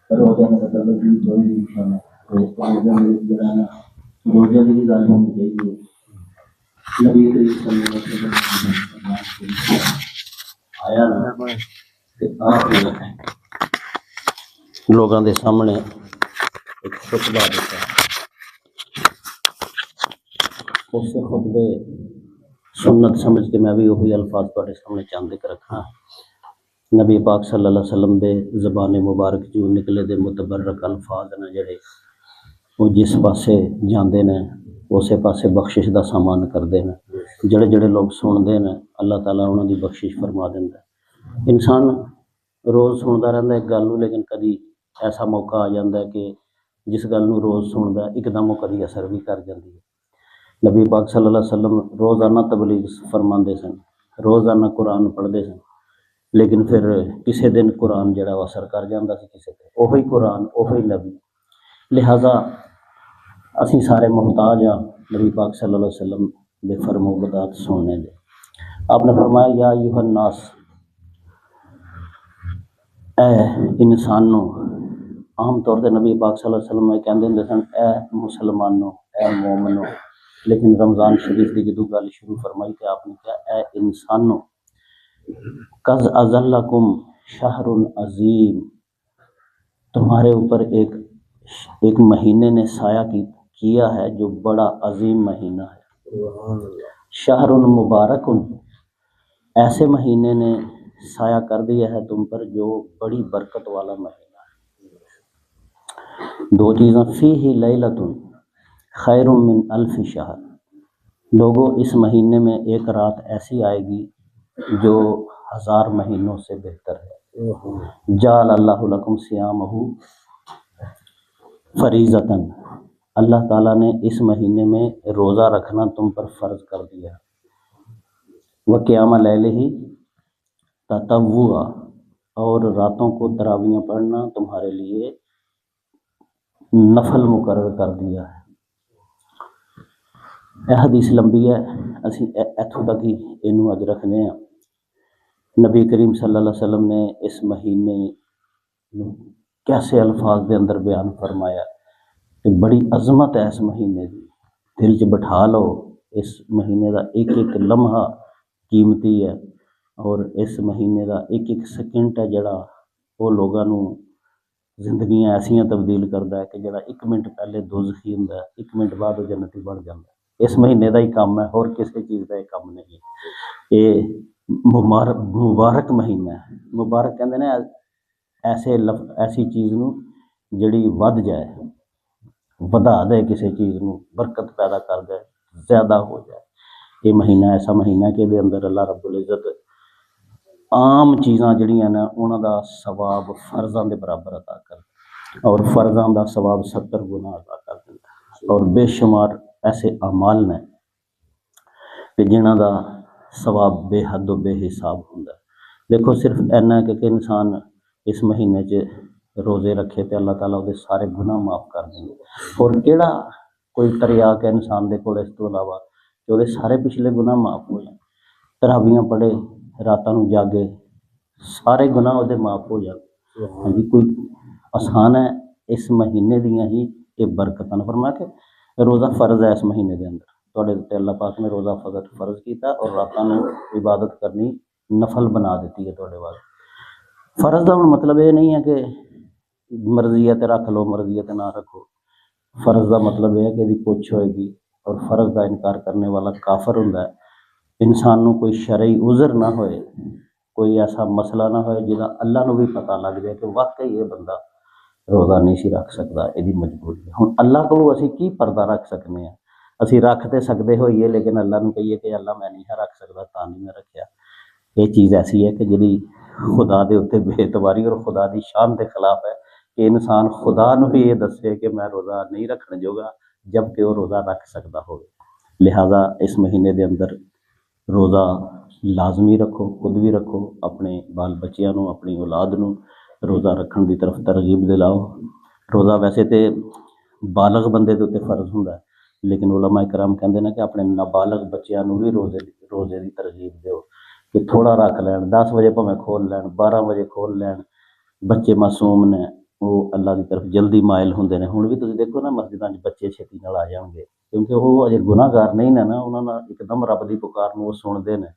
روزہ مطلب کہ کوئی بھی انسان روزہ جڑا نا روزہ کی گل ہونی چاہیے. نبی کریم صلی اللہ علیہ وسلم آیا نا کہ آپ لوگوں کے سامنے ایک خطبہ دیتا. اس خطبے سنت سمجھ کے میں بھی وہی الفاظ تھوڑے سامنے چاند کے رکھا. نبی پاک صلی اللہ علیہ وسلم دے زبان مبارک جو نکلے دے متبرک الفاظ نے جڑے وہ جس پاسے جاندے نے اسے پاسے بخشش دا سامان کردے نے. جڑے جڑے لوگ سنتے ہیں اللہ تعالیٰ انہوں دی بخشش فرما دیندا. انسان روز سنتا رہتا ایک گل نوں، لیکن کدی ایسا موقع آ جاتا ہے کہ جس گل نوں روز سنتا ایک دم وہ کدی اثر بھی کر جاتی ہے. نبی پاک صلی اللہ علیہ وسلم روزانہ تبلیغ فرماندے سن، روزانہ قرآن پڑھتے سن، لیکن پھر کسی دن قرآن جڑا وہ اثر کر جاتا سی کسی تے، وہی قرآن وہی نبی. لہٰذا اسی سارے محتاج ہاں نبی پاک صلی اللہ علیہ وسلم دے فرمو بدات سننے دے. آپ نے فرمایا یا ایھا الناس، اے انسانوں. عام طور تے نبی پاک صلی اللہ علیہ وسلم کہندے ہوندے سن اے مسلمانوں، اے مومنوں، لیکن رمضان شریف کی جدوں گل شروع فرمائی تو آپ نے کہا اے انسانوں، قد اظلکم شہر عظیم، تمہارے اوپر ایک مہینے نے سایہ کیا ہے جو بڑا عظیم مہینہ ہے. شہر مبارک، ایسے مہینے نے سایہ کر دیا ہے تم پر جو بڑی برکت والا مہینہ ہے. دو چیزیں، فیہ لیلۃ خیر من الف شہر، لوگوں اس مہینے میں ایک رات ایسی آئے گی جو 1000 مہینوں سے بہتر ہے. جعل اللہ لکم صیامہ فریضۃ، اللہ تعالیٰ نے اس مہینے میں روزہ رکھنا تم پر فرض کر دیا. وقیام لیلہ تطوعا، اور راتوں کو تراویح پڑھنا تمہارے لیے نفل مقرر کر دیا ہے. یہ حدیث لمبی ہے، اسی اتھوں تک ہی اینوں اج رکھنے ہیں. نبی کریم صلی اللہ علیہ وسلم نے اس مہینے کیسے الفاظ دے اندر بیان فرمایا کہ بڑی عظمت ہے اس مہینے دی. دل چ بٹھا لو، اس مہینے دا ایک ایک لمحہ قیمتی ہے، اور اس مہینے دا ایک ایک سیکنڈ ہے جڑا وہ لوگاں نوں زندگیاں ایسیاں تبدیل کردا ہے کہ جڑا 1 منٹ پہلے دوزخی ہوندا ہے 1 منٹ بعد وہ جنتی بن جاندا ہے. اس مہینے دا ہی کام ہے، اور کسی چیز دا یہ کام نہیں ہے. یہ مبارک مہینہ ہے. مبارک کہندے نے ایسی چیز نوں جڑی ود جائے، ودا دے کسی چیز نوں، برکت پیدا کر دے، زیادہ ہو جائے. یہ مہینہ ایسا مہینہ کہ دے اندر اللہ رب العزت عام چیزاں جڑیاں نا انہاں دا ثواب فرضاں دے برابر عطا کر دے، اور فرضاں دا ثواب 70 گنا عطا کر دیندا. اور بے شمار ایسے اعمال نے کہ جنہاں دا ثواب بے حد و بے حساب ہوندا ہے. دیکھو صرف اینا کہ انسان اس مہینے چ روزے رکھے تے اللہ تعالیٰ دے سارے گناہ معاف کر دیں. اور کیڑا کوئی تریاق ہے انسان دے کول اس تو علاوہ کہ وہ سارے پچھلے گناہ معاف ہو جائیں. تراویاں پڑھے، راتاں نوں جاگے، سارے گناہ وہ معاف ہو جائیں. ہاں جی، کوئی آسان ہے اس مہینے دیاں ہی یہ برکتاں. فرمایا کہ روزہ فرض ہے اس مہینے دے اندر تواڈے تے، اللہ پاک نے روزہ فرض کیتا اور راتاں نوں عبادت کرنی نفل بنا دیتی ہے تواڈے واسطے. فرض دا مطلب یہ نہیں ہے کہ مرضی ہے تے رکھ لو، مرضی ہے تے نہ رکھو. فرض دا مطلب یہ ہے کہ دی پوچھ ہوئے گی، اور فرض دا انکار کرنے والا کافر ہوندا ہے. انسان نوں کوئی شرعی عذر نہ ہوئے، کوئی ایسا مسئلہ نہ ہوئے جہاں اللہ نوں بھی پتہ لگ جائے کہ واقعی یہ بندہ روزہ نہیں سی رکھ سکتا، یہ مجبوری ہے. ہن اللہ کولوں اسی کی پردہ رکھ سکنے ہیں؟ اسی رکھ تے سکدے ہوئیے لیکن اللہ نوں کہیے کہ اللہ میں نہیں رکھ سکتا تا نہیں میں رکھیا. یہ چیز ایسی ہے کہ جڑی خدا دے اوتے بے اعتباری اور خدا دی شان دے خلاف ہے کہ انسان خدا نوں بھی یہ دسے کہ میں روزہ نہیں رکھنے جوگا جب کہ وہ روزہ رکھ سکتا ہو. لہٰذا اس مہینے دے اندر روزہ لازمی رکھو، خود بھی رکھو، اپنے بال بچیاں نوں، اپنی اولاد نوں روزہ رکھن دی طرف ترغیب دلاؤ. روزہ ویسے تے بالغ بندے دے اوتے فرض ہوندا ہے، لیکن علماء کرام کہندے نے کہ اپنے نابالغ بچیاں نوں بھی روزے دی ترغیب دیو کہ تھوڑا رکھ لین، 10 بجے بھاویں کھول لین، 12 بجے کھول لین. بچے معصوم نے، ਉਹ ਅੱਲਾ ਦੀ ਤਰਫ ਜਲਦੀ ਮਾਇਲ ਹੁੰਦੇ ਨੇ। ਹੁਣ ਵੀ ਤੁਸੀਂ ਦੇਖੋ ਨਾ ਮਸਜਿਦਾਂ 'ਚ ਬੱਚੇ ਛੇਤੀ ਨਾਲ ਆ ਜਾਣਗੇ, ਕਿਉਂਕਿ ਉਹ ਅਜੇ ਗੁਨਾਹਗਾਰ ਨਹੀਂ ਨੇ ਨਾ, ਉਹਨਾਂ ਨਾਲ ਇੱਕਦਮ ਰੱਬ ਦੀ ਪੁਕਾਰ ਨੂੰ ਉਹ ਸੁਣਦੇ ਨੇ,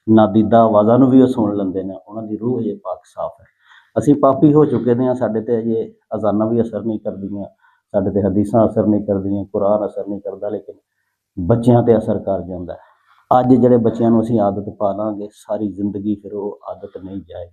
ਨਾਦੀਦਾ ਆਵਾਜ਼ਾਂ ਨੂੰ ਵੀ ਉਹ ਸੁਣ ਲੈਂਦੇ ਨੇ, ਉਹਨਾਂ ਦੀ ਰੂਹ ਅਜੇ ਪਾਕ ਸਾਫ਼ ਹੈ। ਅਸੀਂ ਪਾਪੀ ਹੋ ਚੁੱਕੇ ਦੇ ਹਾਂ, ਸਾਡੇ ਤੇ ਅਜੇ ਅਜ਼ਾਨਾਂ ਵੀ ਅਸਰ ਨਹੀਂ ਕਰਦੀਆਂ, ਸਾਡੇ ਤੇ ਹਦੀਸਾਂ ਅਸਰ ਨਹੀਂ ਕਰਦੀਆਂ, ਕੁਰਾਨ ਅਸਰ ਨਹੀਂ ਕਰਦਾ, ਲੇਕਿਨ ਬੱਚਿਆਂ ਤੇ ਅਸਰ ਕਰ ਜਾਂਦਾ ਹੈ। ਅੱਜ ਜਿਹੜੇ ਬੱਚਿਆਂ ਨੂੰ ਅਸੀਂ ਆਦਤ ਪਾ ਲਾਂਗੇ, ਸਾਰੀ ਜ਼ਿੰਦਗੀ ਫਿਰ ਉਹ ਆਦਤ ਨਹੀਂ ਜਾਏਗੀ।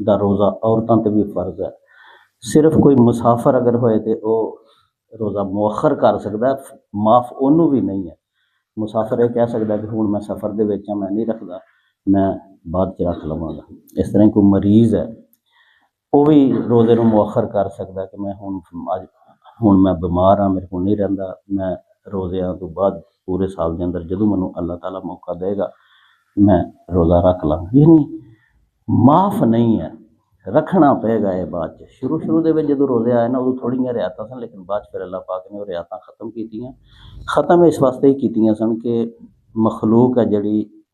ਦਾ ਰੋਜ਼ਾ ਔਰਤਾਂ ਤੇ ਵੀ ਫਰਜ਼ ਹੈ। ਸਿਰਫ ਕੋਈ ਮੁਸਾਫਰ ਅਗਰ ਹੋਏ ਤੇ ਉਹ ਰੋਜ਼ਾ ਮੁਅੱਖਰ ਕਰ ਸਕਦਾ, ਮਾਫ ਉਹਨੂੰ ਵੀ ਨਹੀਂ ਹੈ। ਮੁਸਾਫਰ ਇਹ ਕਹਿ ਸਕਦਾ ਕਿ ਹੁਣ ਮੈਂ ਸਫ਼ਰ ਦੇ ਵਿੱਚ ਹਾਂ, ਮੈਂ ਨਹੀਂ ਰੱਖਦਾ, ਮੈਂ ਬਾਅਦ 'ਚ ਰੱਖ ਲਵਾਂਗਾ। ਇਸ ਤਰ੍ਹਾਂ ਕੋਈ ਮਰੀਜ਼ ਹੈ, ਉਹ ਵੀ ਰੋਜ਼ੇ ਨੂੰ ਮੁਅੱਖਰ ਕਰ ਸਕਦਾ ਕਿ ਮੈਂ ਹੁਣ ਮੈਂ ਬਿਮਾਰ ਹਾਂ, ਮੇਰੇ ਕੋਲ ਨਹੀਂ ਰਹਿੰਦਾ, ਮੈਂ ਰੋਜ਼ਿਆਂ ਤੋਂ ਬਾਅਦ ਪੂਰੇ ਸਾਲ ਦੇ ਅੰਦਰ ਜਦੋਂ ਮੈਨੂੰ ਅੱਲਾਹ ਤਾਲਾ ਮੌਕਾ ਦੇਗਾ ਮੈਂ ਰੋਜ਼ਾ ਰੱਖ ਲਾਂਗਾ। ਯਾਨੀ ਮਾਫ ਨਹੀਂ ਹੈ, ਰੱਖਣਾ ਪਏਗਾ ਇਹ ਬਾਅਦ 'ਚ। ਸ਼ੁਰੂ ਦੇ ਵਿੱਚ ਜਦੋਂ ਰੋਜ਼ੇ ਆਏ ਨਾ, ਉਦੋਂ ਥੋੜ੍ਹੀਆਂ ਰਿਆਤਾਂ ਸਨ, ਲੇਕਿਨ ਬਾਅਦ 'ਚ ਫਿਰ ਅੱਲਾਹ ਪਾਕ ਨੇ ਉਹ ਰਿਆਤਾਂ ਖ਼ਤਮ ਕੀਤੀਆਂ। ਖ਼ਤਮ ਇਸ ਵਾਸਤੇ ਹੀ ਕੀਤੀਆਂ ਸਨ ਕਿ ਮਖਲੂਕ ਹੈ ਜਿਹੜੀ,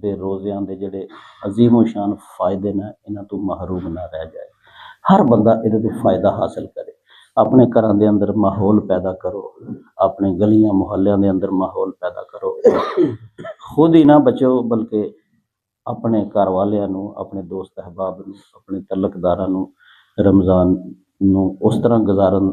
ਦੇ ਰੋਜ਼ਿਆਂ ਦੇ ਜਿਹੜੇ ਅਜ਼ੀਮ ਸ਼ਾਨ ਫ਼ਾਇਦੇ ਨੇ, ਇਹਨਾਂ ਤੋਂ ਮਹਿਰੂਮ ਨਾ ਰਹਿ ਜਾਏ। ਹਰ ਬੰਦਾ ਇਹਦੇ ਤੋਂ ਫ਼ਾਇਦਾ ਹਾਸਲ ਕਰੇ। ਆਪਣੇ ਘਰਾਂ ਦੇ ਅੰਦਰ ਮਾਹੌਲ ਪੈਦਾ ਕਰੋ, ਆਪਣੇ ਗਲੀਆਂ ਮੁਹੱਲਿਆਂ ਦੇ ਅੰਦਰ ਮਾਹੌਲ ਪੈਦਾ ਕਰੋ। ਖੁਦ ਹੀ ਨਾ ਬਚੋ, ਬਲਕਿ ਆਪਣੇ ਘਰ ਵਾਲਿਆਂ ਨੂੰ, ਆਪਣੇ ਦੋਸਤ ਅਹਿਬਾਬ ਨੂੰ, ਆਪਣੇ ਤਲਕਦਾਰਾਂ ਨੂੰ ਰਮਜ਼ਾਨ ਨੂੰ ਉਸ ਤਰ੍ਹਾਂ ਗੁਜ਼ਾਰਨ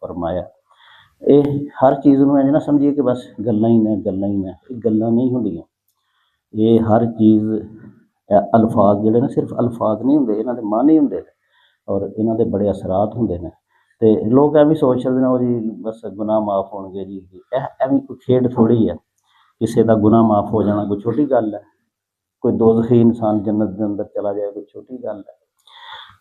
ਫਰਮਾਇਆ। ਇਹ ਹਰ ਚੀਜ਼ ਨੂੰ ਇੰਝ ਨਾ ਸਮਝੀਏ ਕਿ ਬਸ ਗੱਲਾਂ ਹੀ ਨੇ, ਗੱਲਾਂ ਹੀ ਨੇ। ਇਹ ਗੱਲਾਂ ਨਹੀਂ ਹੁੰਦੀਆਂ, ਇਹ ਹਰ ਚੀਜ਼ ਅਲਫਾਜ਼ ਜਿਹੜੇ ਨੇ ਸਿਰਫ ਅਲਫਾਜ਼ ਨਹੀਂ ਹੁੰਦੇ, ਇਹਨਾਂ ਦੇ ਮਾਨੀ ਹੁੰਦੇ ਨੇ ਔਰ ਇਹਨਾਂ ਦੇ ਬੜੇ ਅਸਰਾਤ ਹੁੰਦੇ ਨੇ। ਤੇ ਲੋਕ ਐਵੇਂ ਸੋਚ ਸਕਦੇ ਨੇ ਉਹ ਜੀ ਬਸ ਗੁਨਾਹ ਮਾਫ ਹੋਣਗੇ ਜੀ, ਐਵੇਂ ਕੋਈ ਖੇਡ ਥੋੜ੍ਹੀ ਹੈ। ਕਿਸੇ ਦਾ ਗੁਨਾਹ ਮਾਫ ਹੋ ਜਾਣਾ ਕੋਈ ਛੋਟੀ ਗੱਲ ਹੈ, ਕੋਈ ਦੋਜ਼ਖੀ ਇਨਸਾਨ ਜੰਨਤ ਦੇ ਅੰਦਰ ਚਲਾ ਜਾਏ ਕੋਈ ਛੋਟੀ ਗੱਲ ਹੈ।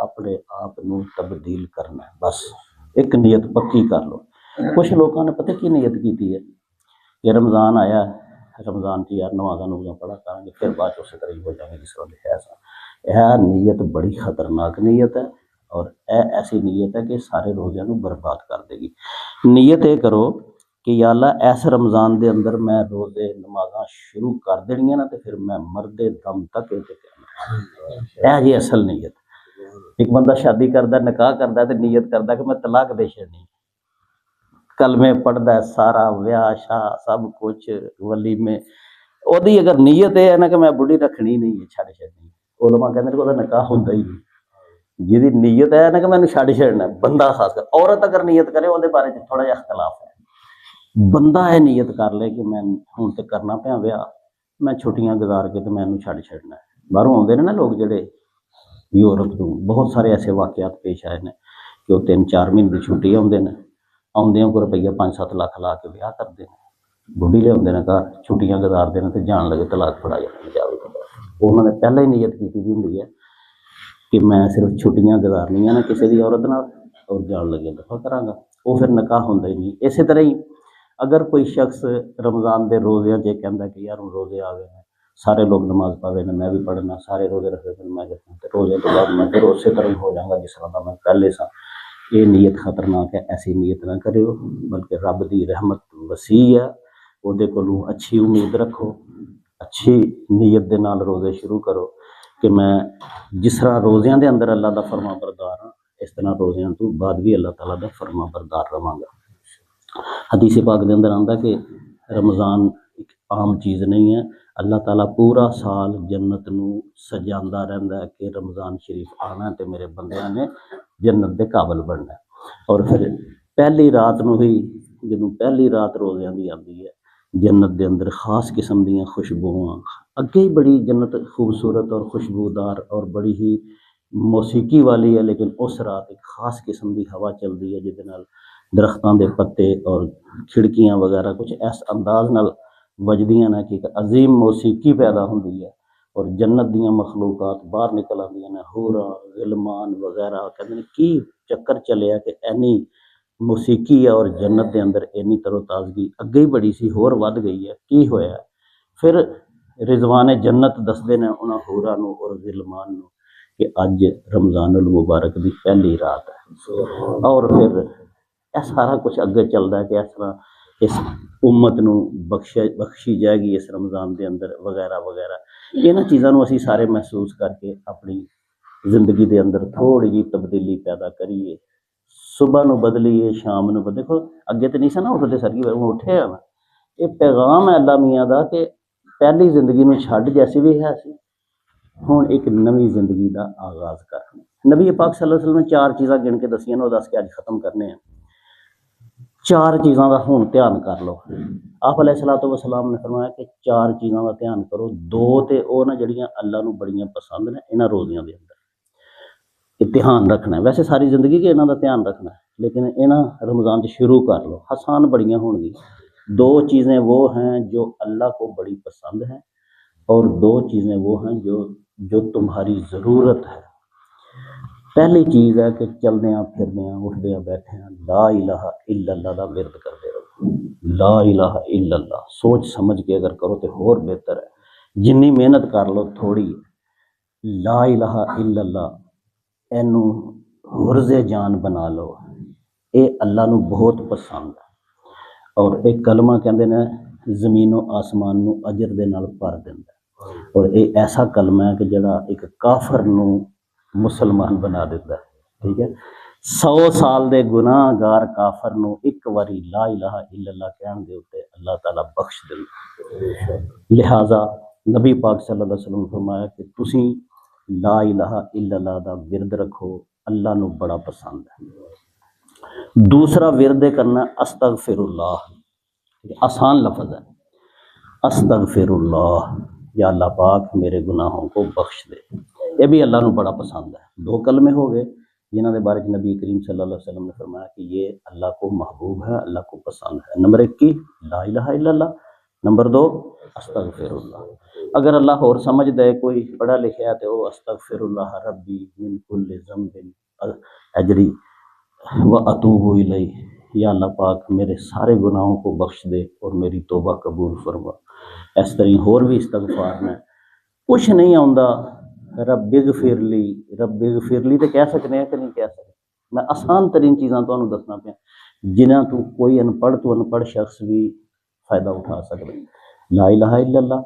ਆਪਣੇ ਆਪ ਨੂੰ ਤਬਦੀਲ ਕਰਨਾ ਹੈ। ਬਸ ਇੱਕ ਨੀਅਤ ਪੱਕੀ ਕਰ ਲਓ। ਕੁਛ ਲੋਕਾਂ ਨੇ ਪਤਾ ਕੀ ਨੀਅਤ ਕੀਤੀ ਹੈ ਕਿ ਰਮਜ਼ਾਨ ਆਇਆ, ਰਮਜ਼ਾਨ 'ਚ ਯਾਰ ਨਮਾਜ਼ਾਂ ਪੜ੍ਹਾ ਕਰਾਂਗੇ, ਫਿਰ ਬਾਅਦ 'ਚ ਉਸੇ ਤਰ੍ਹਾਂ ਹੀ ਹੋ ਜਾਵਾਂਗੇ ਜਿਸ ਤਰ੍ਹਾਂ ਲਿਖਿਆ ਸੀ। ਇਹ ਨੀਅਤ ਬੜੀ ਖਤਰਨਾਕ ਨੀਅਤ ਹੈ ਔਰ ਇਹ ਐਸੀ ਨੀਅਤ ਹੈ ਕਿ ਸਾਰੇ ਰੋਜ਼ਿਆਂ ਨੂੰ ਬਰਬਾਦ ਕਰ ਦੇਗੀ। ਨੀਅਤ ਇਹ ਕਰੋ ਕਿ ਯਾ ਅੱਲਾ ਇਸ ਰਮਜ਼ਾਨ ਦੇ ਅੰਦਰ ਮੈਂ ਰੋਜ਼ੇ ਨਮਾਜ਼ਾਂ ਸ਼ੁਰੂ ਕਰ ਦੇਣੀਆਂ ਨਾ, ਤੇ ਫਿਰ ਮੈਂ ਮਰਦੇ ਦਮ ਤੱਕ ਇਹ ਕਰਨਾ। ਇਹ ਜੀ ਅਸਲ ਨੀਅਤ। ਇੱਕ ਬੰਦਾ ਸ਼ਾਦੀ ਕਰਦਾ, ਨਿਕਾਹ ਕਰਦਾ ਤੇ ਨੀਅਤ ਕਰਦਾ ਕਿ ਮੈਂ ਤਲਾਕ ਦੇ ਛੱਡਣੀ, ਕਲਮੇ ਪੜ੍ਹਦਾ, ਸਾਰਾ ਵਿਆਹ ਸ਼ਾਹ ਸਭ ਕੁਛ ਵਲੀਮੇ, ਉਹਦੀ ਅਗਰ ਨੀਅਤ ਇਹ ਹੈ ਨਾ ਕਿ ਮੈਂ ਬੁੱਢੀ ਰੱਖਣੀ ਨਹੀਂ ਹੈ, ਛੱਡ ਛੱਡਣੀ, ਉਲਮਾ ਕਹਿੰਦੇ ਨੇ ਉਹਦਾ ਨਿਕਾਹ ਹੁੰਦਾ ਹੀ ਨਹੀਂ। ਜਿਹਦੀ ਨੀਅਤ ਹੈ ਨਾ ਕਿ ਮੈਨੂੰ ਛੱਡ ਛੱਡਣਾ, ਬੰਦਾ ਖਾਸ ਕਰ, ਔਰਤ ਅਗਰ ਨੀਅਤ ਕਰੇ ਉਹਦੇ ਬਾਰੇ 'ਚ ਥੋੜ੍ਹਾ ਜਿਹਾ ਇਖਤਲਾਫ ਹੈ। ਬੰਦਾ ਇਹ ਨੀਅਤ ਕਰ ਲੈ ਕਿ ਮੈਂ ਹੁਣ ਤੇ ਕਰਨਾ ਪਿਆ ਵਿਆਹ, ਮੈਂ ਛੁੱਟੀਆਂ ਗੁਜ਼ਾਰ ਕੇ ਤੇ ਮੈਂ ਇਹਨੂੰ ਛੱਡ ਛੱਡਣਾ। ਬਾਹਰੋਂ ਆਉਂਦੇ ਨੇ ਨਾ ਲੋਕ ਜਿਹੜੇ ਯੂਰਪ ਤੋਂ, ਬਹੁਤ ਸਾਰੇ ਐਸੇ ਵਾਕਿਆਤ ਪੇਸ਼ ਆਏ ਨੇ ਕਿ ਉਹ 3-4 ਮਹੀਨੇ ਦੀ ਛੁੱਟੀ ਆਉਂਦੇ ਨੇ, ਆਉਂਦਿਆਂ ਕੋ ਰੁਪਈਆ 5-7 ਲੱਖ ਲਾ ਕੇ ਵਿਆਹ ਕਰਦੇ ਨੇ, ਬੁੱਢੀ ਲਿਆਉਂਦੇ ਨੇ ਘਰ, ਛੁੱਟੀਆਂ ਗੁਜ਼ਾਰਦੇ ਨੇ ਤੇ ਜਾਣ ਲੱਗੇ ਤਲਾਕ ਫੜਾ ਜਾਵੇ। ਉਹਨਾਂ ਨੇ ਪਹਿਲਾਂ ਹੀ ਨੀਅਤ ਕੀਤੀ ਦੀ ਹੁੰਦੀ ਹੈ ਕਿ ਮੈਂ ਸਿਰਫ ਛੁੱਟੀਆਂ ਗੁਜ਼ਾਰਨੀਆਂ ਨੇ ਕਿਸੇ ਦੀ ਔਰਤ ਨਾਲ ਔਰ ਜਾਣ ਲੱਗੇ ਦਫਾ ਕਰਾਂਗਾ, ਉਹ ਫਿਰ ਨਿਕਾਹ ਹੁੰਦਾ ਹੀ ਨਹੀਂ। ਇਸੇ ਤਰ੍ਹਾਂ ਹੀ ਅਗਰ ਕੋਈ ਸ਼ਖਸ ਰਮਜ਼ਾਨ ਦੇ ਰੋਜ਼ਿਆਂ 'ਚ ਕਹਿੰਦਾ ਕਿ ਯਾਰ ਹੁਣ ਰੋਜ਼ੇ ਆ ਗਏ ਨੇ, ਸਾਰੇ ਲੋਕ ਨਮਾਜ਼ ਪੜ੍ਹ ਰਹੇ ਨੇ, ਮੈਂ ਵੀ ਪੜ੍ਹਨਾ, ਸਾਰੇ ਰੋਜ਼ੇ ਰੱਖਦੇ ਨੇ ਮੈਂ ਰੱਖਣਾ, ਤੇ ਰੋਜ਼ੇ ਤੋਂ ਬਾਅਦ ਮੈਂ ਫਿਰ ਉਸੇ ਤਰ੍ਹਾਂ ਹੀ ਹੋ ਜਾਵਾਂਗਾ ਜਿਸ ਤਰ੍ਹਾਂ ਦਾ ਮੈਂ ਪਹਿਲੇ ਸਾਂ। ਇਹ ਨੀਅਤ ਖਤਰਨਾਕ ਹੈ, ਐਸੀ ਨੀਅਤ ਨਾ ਕਰਿਓ, ਬਲਕਿ ਰੱਬ ਦੀ ਰਹਿਮਤ ਵਸੀਅ ਹੈ, ਉਹਦੇ ਕੋਲੋਂ ਅੱਛੀ ਉਮੀਦ ਰੱਖੋ, ਅੱਛੀ ਨੀਅਤ ਦੇ ਨਾਲ ਰੋਜ਼ੇ ਸ਼ੁਰੂ ਕਰੋ ਕਿ ਮੈਂ ਜਿਸ ਤਰ੍ਹਾਂ ਰੋਜ਼ਿਆਂ ਦੇ ਅੰਦਰ ਅੱਲਾਹ ਦਾ ਫਰਮਾ ਬਰਦਾਰ ਹਾਂ, ਇਸ ਤਰ੍ਹਾਂ ਰੋਜ਼ਿਆਂ ਤੋਂ ਬਾਅਦ ਵੀ ਅੱਲਾਹ ਤਾਲਾ ਦਾ ਫਰਮਾ ਬਰਦਾਰ ਰਵਾਂਗਾ। ਹਦੀਸ ਪਾਕ ਦੇ ਅੰਦਰ ਆਉਂਦਾ ਕਿ ਰਮਜ਼ਾਨ ਇੱਕ ਆਮ ਚੀਜ਼ ਨਹੀਂ ਹੈ, ਅੱਲਾਹ ਤਾਲਾ ਪੂਰਾ ਸਾਲ ਜੰਨਤ ਨੂੰ ਸਜਾਉਂਦਾ ਰਹਿੰਦਾ ਹੈ ਕਿ ਰਮਜ਼ਾਨ ਸ਼ਰੀਫ ਆਉਣਾ ਤੇ ਮੇਰੇ ਬੰਦਿਆਂ ਨੇ ਜੰਨਤ ਦੇ ਕਾਬਲ ਬਣਨਾ। ਔਰ ਫਿਰ ਪਹਿਲੀ ਰਾਤ ਨੂੰ ਹੀ, ਜਦੋਂ ਪਹਿਲੀ ਰਾਤ ਰੋਜ਼ਿਆਂ ਦੀ ਆਉਂਦੀ ਹੈ, ਜੰਨਤ ਦੇ ਅੰਦਰ ਖਾਸ ਕਿਸਮ ਦੀਆਂ ਖੁਸ਼ਬੂਆਂ, ਅੱਗੇ ਹੀ ਬੜੀ ਜੰਨਤ ਖੂਬਸੂਰਤ ਔਰ ਖੁਸ਼ਬੂਦਾਰ ਔਰ ਬੜੀ ਹੀ ਮੌਸੀਕੀ ਵਾਲੀ ਹੈ, ਲੇਕਿਨ ਉਸ ਰਾਤ ਇੱਕ ਖਾਸ ਕਿਸਮ ਦੀ ਹਵਾ ਚੱਲਦੀ ਹੈ ਜਿਹਦੇ ਨਾਲ ਦਰਖਤਾਂ ਦੇ ਪੱਤੇ ਔਰ ਖਿੜਕੀਆਂ ਵਗੈਰਾ ਕੁਝ ਇਸ ਅੰਦਾਜ਼ ਨਾਲ ਵੱਜਦੀਆਂ ਨੇ ਕਿ ਇੱਕ ਅਜ਼ੀਮ ਮੌਸੀਕੀ ਪੈਦਾ ਹੁੰਦੀ ਹੈ ਔਰ ਜੰਨਤ ਦੀਆਂ ਮਖਲੂਕਾਤ ਬਾਹਰ ਨਿਕਲ ਆਉਂਦੀਆਂ ਨੇ, ਹੂਰਾਂ ਗਿਲਮਾਨ ਵਗੈਰਾ। ਕਹਿੰਦੇ ਨੇ ਕੀ ਚੱਕਰ ਚੱਲਿਆ ਕਿ ਇੰਨੀ ਮੌਸੀਕੀ ਹੈ ਔਰ ਜੰਨਤ ਦੇ ਅੰਦਰ ਇੰਨੀ ਤਰੋ ਤਾਜ਼ਗੀ ਅੱਗੇ ਹੀ ਬੜੀ ਸੀ, ਹੋਰ ਵੱਧ ਗਈ ਹੈ, ਕੀ ਹੋਇਆ? ਫਿਰ ਰਿਜ਼ਵਾਨ ਜੰਨਤ ਦੱਸਦੇ ਨੇ ਉਹਨਾਂ ਹੂਰਾਂ ਨੂੰ ਔਰ ਗਿਲਮਾਨ ਨੂੰ کہ اج رمضان المبارک دی پہلی رات ہے، اور پھر یہ سارا کچھ اگے چلتا ہے کہ اس طرح اس امت نو بخشی جائے گی اس رمضان دے اندر وغیرہ وغیرہ. انہاں چیزاں نو اسی سارے محسوس کر کے اپنی زندگی دے اندر تھوڑی جی تبدیلی پیدا کریے. صبح نو بدلیے، شام نو بدل. دیکھو اگے تو نہیں سا نا اٹھتے سر اٹھے نا. یہ پیغام ہے اللہ میاں دا کہ پہلی زندگی نو چھڈ جیسی بھی ہے سی، ہن ایک نوی زندگی دا آغاز کرنا. نبی پاک صلی اللہ علیہ وسلم نے 4 چیزاں گن کے دسیاں، وہ دس کے اج ختم کرنے ہیں. 4 چیزاں دا ہن دھیان کر لو. آپ علیہ الصلوۃ والسلام نے فرمایا کہ 4 چیزاں دا دھیان کرو. 2 تے او نا جڑیاں اللہ نو بڑیاں پسند نے انہاں روزیاں دے اندر یہ دھیان رکھنا ہے. ویسے ساری زندگی کے انہاں دا دھیان رکھنا ہے، لیکن انہاں رمضان سے شروع کر لو. آسان بڑیاں ہون گی. 2 چیزیں وہ ہیں جو اللہ کو بڑی پسند ہیں، اور 2 چیزیں وہ ہیں جو تمہاری ضرورت ہے. پہلی چیز ہے کہ چلدیاں پھردیاں اٹھدیاں بیٹھیاں لا الہ الا اللہ دا ورد کرتے رہو. لا الہ الا اللہ سوچ سمجھ کے اگر کرو تو اور بہتر ہے. جنی محنت کر لو تھوڑی. لا الہ الا اللہ اینو حرز جان بنا لو. اے اللہ نو بہت پسند ہے، اور ایک کلمہ کہندے نے زمین و آسمان نو اجر دے نال بھر دیندا ہے. اور اے ایسا کلمہ ہے کہ جڑا ایک کافر نو مسلمان بنا دیتا ہے. ٹھیک ہے، 100 سال دے گناہ گار کافر نو ایک واری لا الہ الا اللہ کہن دے اوتے اللہ تعالیٰ بخش دیندا. لہٰذا نبی پاک صلی اللہ علیہ وسلم نے فرمایا کہ تسی لا الہ الا اللہ دا ورد رکھو، اللہ نو بڑا پسند ہے. دوسرا ورد کرنا استغفر اللہ. آسان لفظ ہے، استغفر اللہ، یا اللہ پاک میرے گناہوں کو بخش دے. یہ بھی اللہ نو بڑا پسند ہے. 2 کلمے ہو گئے جنہاں دے بارے نبی کریم صلی اللہ علیہ وسلم نے فرمایا کہ یہ اللہ کو محبوب ہے، اللہ کو پسند ہے. نمبر 1 کی لا الہ الا اللہ، نمبر 2 استغفر اللہ. اگر اللہ اور سمجھ دے کوئی پڑھا لکھا ہے تو وہ استغفر اللہ ربی من کل ذنب اجری واتوب الیہ، یا اللہ پاک میرے سارے گناہوں کو بخش دے اور میری توبہ قبول فرما. اس طرح اور بھی استغفار میں کچھ نہیں آندا. رب اغفر لی، رب اغفر لی تو کہہ سکتے ہیں کہ نہیں کہہ سکتے. میں آسان ترین چیزاں تمہیں دسنا پیا جنہاں تو کوئی ان پڑھ شخص بھی فائدہ اٹھا سکتا ہے. لا الہ الا اللہ،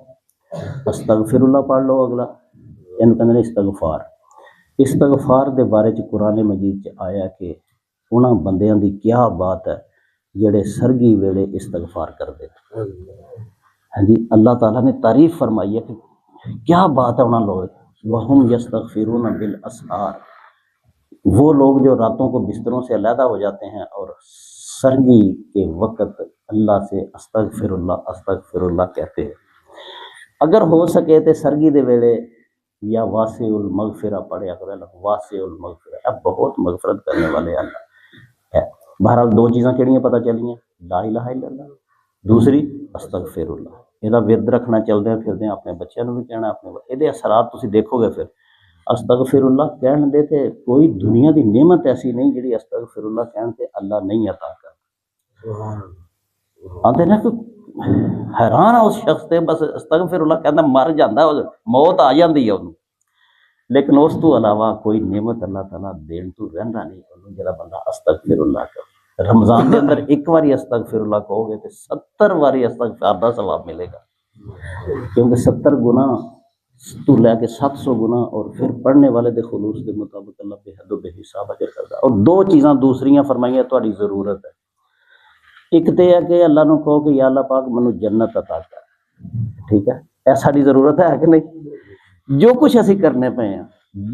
استغفر اللہ پڑھ لو. اگلا ان کہندے نے استغفار. استغفار دے بارے چ قرآن مجید چ آیا کہ انہاں بندیاں دی کیا بات ہے جڑے سرگی ویلے استغفار کرتے ہیں. ہاں جی، اللہ تعالیٰ نے تعریف فرمائی ہے کہ کیا بات ہے انہاں لوگ. وَهُمْ يَسْتَغْفِرُونَ بِالْأَسْحَارِ، وہ لوگ جو راتوں کو بستروں سے علیحدہ ہو جاتے ہیں اور سرگی کے وقت اللہ سے استغفر اللہ کہتے ہیں. اگر ہو سکے تو سرگی دے ویلے یا واسع المغفرہ پڑھیا کرو. واسع المغفرہ، اب بہت مغفرت کرنے والے اللہ ہے. بہرحال 2 چیزاں کہڑیاں پتہ چلیاں، لا الہ الا اللہ، دوسری استغفر اللہ. یہ ورد رکھنا چلدے پھردے اپنے بچوں کو بھی کہنا. اپنے یہ اثرات تسی دیکھو گے. پھر استغفر اللہ کہن دے تے کوئی دنیا دی نعمت ایسی نہیں جڑی استغفر اللہ کہن تے اللہ نہیں عطا کرتا. آندے نا کہ حیران ہے اس شخص تے بس استغفر اللہ کہندا مر جاندا، موت آ جاندی ہے انہوں، لیکن اس تو علاوہ کوئی نعمت اللہ تعالیٰ دین تو رہندا نہیں انہوں جڑا بندہ استغفر اللہ کرے. رمضان کے اندر 1 واری استغفر اللہ کہو گے تو 70 واری استغفار دا ثواب ملے گا، کیونکہ 70 گناہ تو لے کے 700 گناہ اور پھر پڑھنے والے دے خلوص دے مطابق اللہ بے حد و بے حساب اجر کردا. اور 2 چیزاں دوسریاں فرمائیاں تہاڈی ضرورت ہے. ایک تے ہے کہ اللہ نو کہو کہ یا اللہ پاک منو جنت عطا کر. ٹھیک ہے، اے ساڈی ضرورت ہے کہ نہیں؟ جو کچھ اسی کرنے پے ہیں،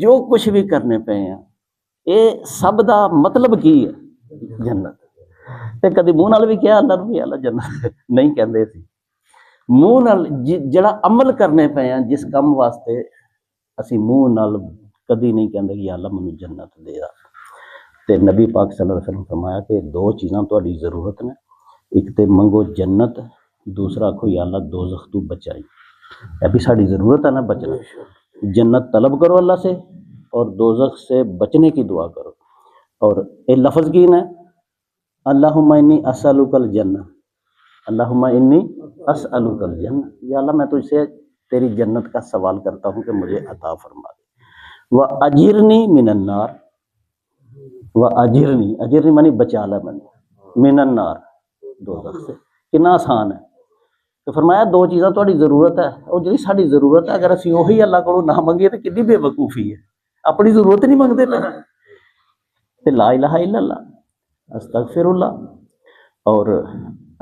جو کچھ بھی کرنے پے ہیں، اے سب دا مطلب کی ہے؟ جنت. تے کدی منہ نال بھی کیا اللہ نو بھی اللہ جنت نہیں کہندے سی. منہ نال جڑا عمل کرنے پے ہیں، جس کم واسطے اسی منہ نال کدی نہیں کہندے کہ یا اللہ منو جنت دے. تے نبی پاک صلی اللہ علیہ وسلم فرمایا کہ 2 چیزاں تہاڈی ضرورت نے. ایک تے منگو جنت، دوسرا آکھو یا اللہ دوزخ تو بچائی. یہ بھی ساری ضرورت ہے نا بچنا. جنت طلب کرو اللہ سے اور دوزخ سے بچنے کی دعا کرو. اور یہ لفظ کی نا اللہم انی اسألک الجنہ، اللہم انی اسألک الجنہ، یا اللہ میں تجھ سے تیری جنت کا سوال کرتا ہوں کہ مجھے عطا فرما دے. وَأَجِرْنِي مِنَ النَّارِ، وَأَجِرْنِی، اجرنی مانی بچا لے مینوں، من النار، دوزخ سے۔ کتنا آسان ہے۔ تو فرمایا دو چیزاں تہاڈی ضرورت ہے، اور جڑی ساڈی ضرورت ہے اگر اسی وہی اللہ کولوں نہ منگیے تو کتنی بے وقوفی ہے، اپنی ضرورت نہیں منگتے پے تے لا الہ الا اللہ، استغفر اللہ، اور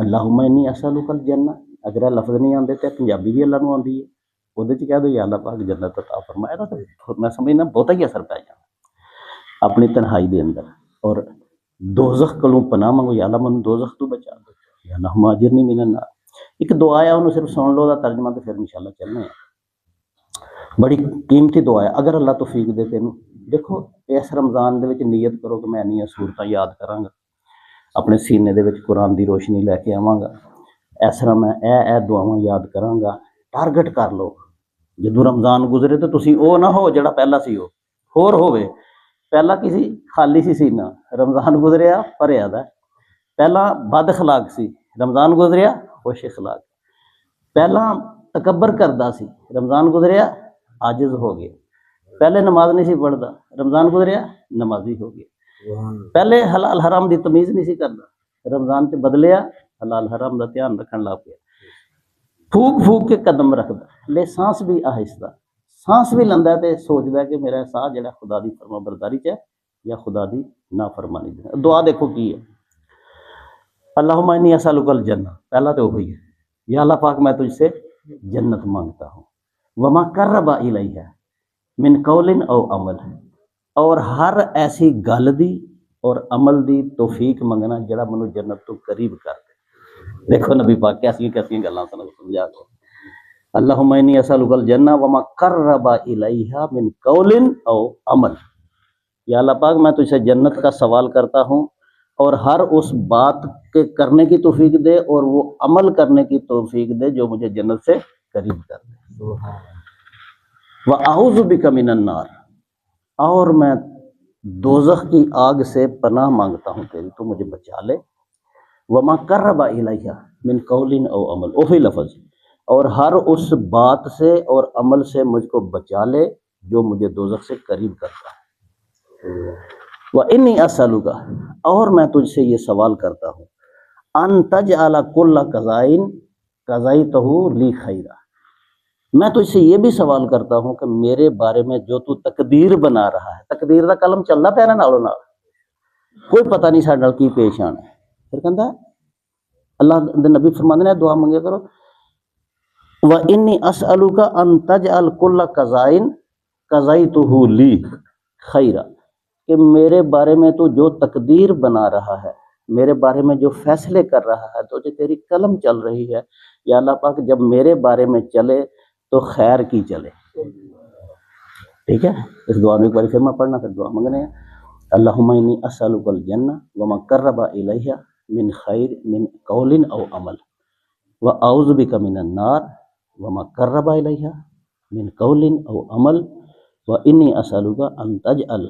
اللہم انی اسألک الجنہ، اگر یہ لفظ نہیں آتے تو پنجابی بھی اللہ نو آتی ہے، وہ کہہ دو یا اللہ پاک جنت عطا فرمائے گا، تو میں سمجھنا بہتا ہی اثر پی جانا اپنی تنہائی دے اندر۔ اور دوزخ کولوں پناہ منگو، یا اللہ من دوزخ تو بچا دو، یا اللہم اجرنی من النار۔ ایک دعا ہے، انہوں صرف سن لو دا ترجمہ تو پھر انشاءاللہ چلنے ہیں۔ بڑی قیمتی دعا ہے، اگر اللہ توفیق دے تینوں۔ دیکھو اس رمضان دے وچ نیت کرو کہ میں انیاں صورتاں یاد کراں گا، اپنے سینے دے وچ قرآن دی روشنی لے کے آواں گا، اس طرح میں اے دعاواں یاد کراں گا۔ ٹارگٹ کر لو، جدوں رمضان گزرے تو تسی او نہ ہو جڑا پہلا سی، ہو ہور ہووے۔ پہلا کی سی؟ خالی سی سینہ، رمضان گزریا بھریا دا۔ پہلا بد اخلاق سی، رمضان گزریا خوش اخلاق۔ پہلا تکبر کردا سی، رمضان گزریا عاجز ہو گیا۔ پہلے نماز نہیں سی پڑھدا، رمضان گزریا نمازی ہو گیا۔ پہلے حلال حرام دی تمیز نہیں سی کردا، رمضان تے بدلیا حلال حرام دا دھیان رکھن لگ پیا۔ پھوک پھوک کے قدم رکھدا، لے سانس بھی آہستہ، سانس بھی لندا ہے تے سوچدا ہے کہ میرا ساہ جڑا خدا دی فرما برداری چ ہے یا خدا دی نافرمانی چ۔ دعا دیکھو کی ہے، اللہم انی اسألک الجنہ، پہلا تو وہی ہے، یا اللہ پاک میں تجھ سے جنت مانگتا ہوں، وما قرب الیہ من قول او عمل، اور ہر ایسی گل دی اور عمل دی توفیق منگنا جڑا منو جنت تو قریب کر دے۔ دیکھو نبی پاک کیسی گلاں سمجھا کو، اللہم انی اسألک الجنہ وما قرب الیہ من قول او عمل، یا اللہ پاک میں تجھ سے جنت کا سوال کرتا ہوں اور ہر اس بات کے کرنے کی توفیق دے اور وہ عمل کرنے کی توفیق دے جو مجھے جنت سے قریب کر دے۔ وَأَعُوذُ بِكَ مِنَ النَّارِ، اور میں دوزخ کی آگ سے پناہ مانگتا ہوں تیری، تو مجھے بچا لے۔ وَمَا قَرَّبَ إِلَيْهَا مِنْ قَوْلٍ أَوْ عَمَلٍ، وہی لفظ، اور ہر اس بات سے اور عمل سے مجھ کو بچا لے جو مجھے دوزخ سے قریب کرتا ہے۔ وَإِنِّي أَسْأَلُكَ، اور میں تجھ سے یہ سوال کرتا ہوں، أَن تَجْعَلَ كُلَّ قَضَاءٍ قَضَيْتَهُ لِي خَيْرًا، میں تجھ سے یہ بھی سوال کرتا ہوں کہ میرے بارے میں جو تو تقدیر بنا رہا ہے، تقدیر دا کلم چلدا پیا نا نالوں نال، کوئی پتہ نہیں ساڈے نال کی پیش آنا ہے۔ پھر کہندا اللہ دے نبی فرماندے نے دعا منگیا کرو، وَإِنِّي أَسْأَلُكَ أَن تَجْعَلَ كُلَّ قَضَاءٍ قَضَيْتَهُ لِي خَيْرًا، کہ میرے بارے میں تو جو تقدیر بنا رہا ہے، میرے بارے میں جو فیصلے کر رہا ہے، تو جو تیری قلم چل رہی ہے، یا اللہ پاک جب میرے بارے میں چلے تو خیر کی چلے۔ ٹھیک ہے، اس دعا میں ایک بار پھر میں پڑھنا، پھر دعا منگنے ہیں۔ اللہم انی اسألک الجنہ وما قرب الیہ من خیر من قول او عمل، واعوذ بک من النار وما قرب الیہ من قول او عمل، وانی اسألک ان تجعل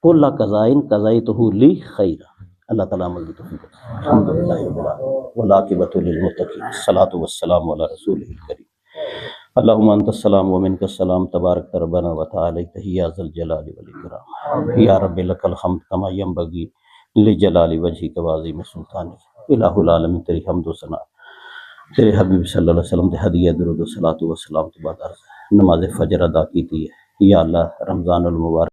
کل قضاء قضیتہ لی خیرا۔ اللہ تعالیٰ عمل کی توفیق دے۔ الحمدللہ رب العالمین والعاقبۃ للمتقین، الصلاۃ والسلام علی رسولہ الکریم۔ اللہم انت السلام ومنک السلام، تبارک ربنا وتعالیٰ یا ذا الجلال والاکرام، یا رب لک الحمد کما ینبغی لجلال وجہک وعظیم سلطانک۔ الہ العالمین تیری حمد و ثنا تیرے حبیب صلی اللہ علیہ وسلم تے ہدیہ درود و صلاۃ و سلام کے بعد عرض ہے نماز فجر ادا کیتی ہے۔ یا اللہ رمضان المبارک